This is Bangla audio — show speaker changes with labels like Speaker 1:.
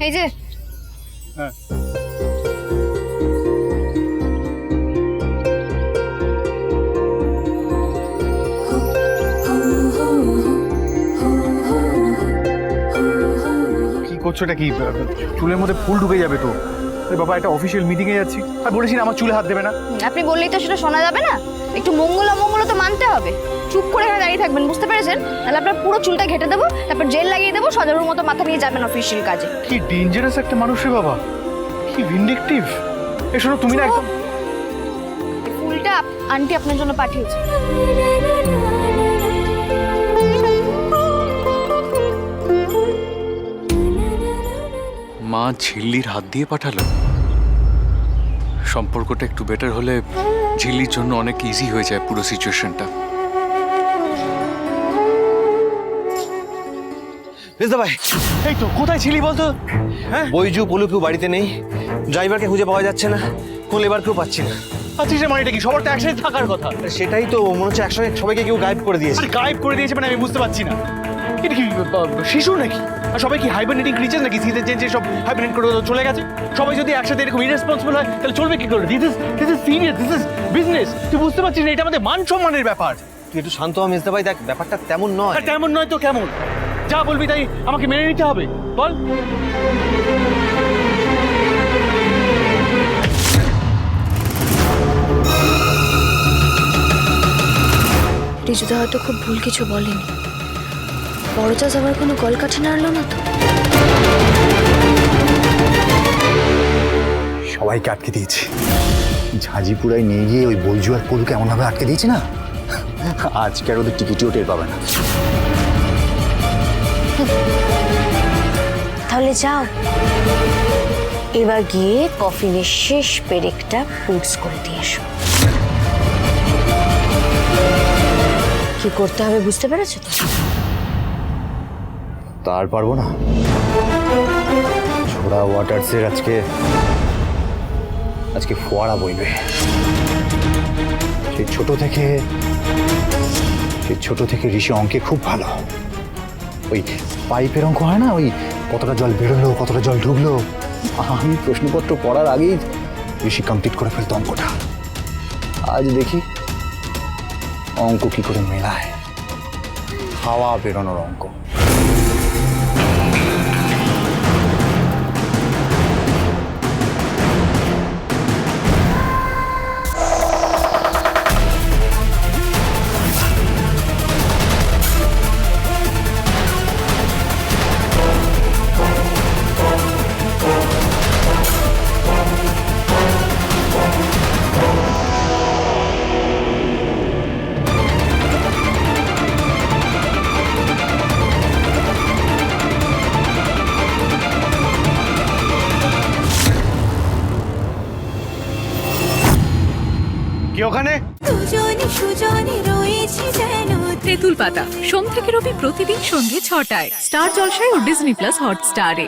Speaker 1: এই যে
Speaker 2: হ্যাঁ কি করছো? এটা কি চুলের মধ্যে ফুল ঢুকে যাবে তো? আরে বাবা, একটা অফিসিয়াল মিটিং এ যাচ্ছি, আর বলেছি না আমার চুলে হাত দেবে না।
Speaker 1: আপনি বললেই তো সেটা শোনা যাবে না। একটু মঙ্গল অমঙ্গল তো মানতে হবে। চুপ করে এখানে দাঁড়িয়ে থাকবেন, বুঝতে পেরেছেন? তাহলে আপনার পুরো চুলটা ঘেটে দেবো, তারপর জেল লাগিয়ে দেবো, সজারুর মতো মাথা নিয়ে যাবেন অফিসিয়াল কাজে।
Speaker 2: কি ডেঞ্জারাস একটা মানুষ রে বাবা, কি ভিন্ডিকটিভ। এ শোনো, তুমি না একদম
Speaker 1: ফুলটা আন্টি আপনার জন্য পাঠিয়েছে।
Speaker 3: মা ঝিল্লির হাত দিয়ে পাঠালো। সম্পর্কটা একটু বেটার হলে ঝিল্লির জন্য অনেক ইজি হয়ে যায় পুরো সিচুয়েশনটা।
Speaker 4: রেজা ভাই,
Speaker 2: এই তো কোথায় ছিলি বলতো? হ্যাঁ
Speaker 4: বৈজু পলু কেউ বাড়িতে নেই, ড্রাইভারকে খুঁজে পাওয়া যাচ্ছে না, কোন লেবারকেও পাচ্ছি না।
Speaker 2: আচ্ছা সে মানেটা কি? সবার তো একসাথে থাকার কথা।
Speaker 4: সেটাই তো মনে হচ্ছে একসঙ্গে সবাইকে কেউ গায়েব করে দিয়েছে।
Speaker 2: আরে গায়েব করে দিয়েছে মানে আমি বুঝতে পারছি না। এটা কি শিশু নাকি? আর সবাই কি হাইবারনেটিং ক্রিচার নাকি? সিজের চেঞ্জে সব হাইবারনেট করে চলে গেছে। সবাই যদি একসাথে এরকম ইরেসপন্সিবল হয় তাহলে চলবে কি করে? This is serious, this is business. তুই বুঝতে পারছিস না? এটা আমাদের মান সম্মানের ব্যাপার।
Speaker 4: তুই একটু শান্ত হ মেজদা ভাই, দেখ ব্যাপারটা তেমন নয়।
Speaker 2: আর তেমন নয় তো কেমন? যা বলবি তাই আমাকে মেনে নিতে হবে, বল।
Speaker 1: রিজুদা হয়তো খুব ভুল কিছু বলেনি। বড় চাষ আবার কোনো কলকাঠি নাড়লো না তো?
Speaker 5: সবাইকে আটকে দিয়েছি। ঝাঁঝিপুরায় নিয়ে গিয়ে ওই বৈজু আর পলুকে এমনভাবে আটকে দিয়েছি না, আজকে আর ওদের টিকিটিও টের পাবে না।
Speaker 6: তাহলে যাও, এবার গিয়ে কফিনের শেষ পেরেকটা পুটস করে দিয়ে এসো। কি করতে হবে বুঝতে পেরেছো তো?
Speaker 5: তার পারবো না। ছোড়া ওয়াটার্সের আজকে ফোয়ারা বইবে। সেই ছোট থেকে ঋষি অঙ্কে খুব ভালো। ওই পাইপের অঙ্ক হয় না, ওই কতটা জল বেরোলো কতটা জল ঢুকলো, আমি প্রশ্নপত্র পড়ার আগেই ঋষি কমপ্লিট করে ফেলতো অঙ্কটা। আজ দেখি অঙ্ক কি করে মেলায়, হাওয়া বেরোনোর অঙ্ক।
Speaker 2: কি ওখানে?
Speaker 7: তেঁতুল পাতা সোম থেকে রবি প্রতিদিন সন্ধ্যে ৬টায় স্টার জলসায় ও ডিজনি প্লাস হটস্টারে।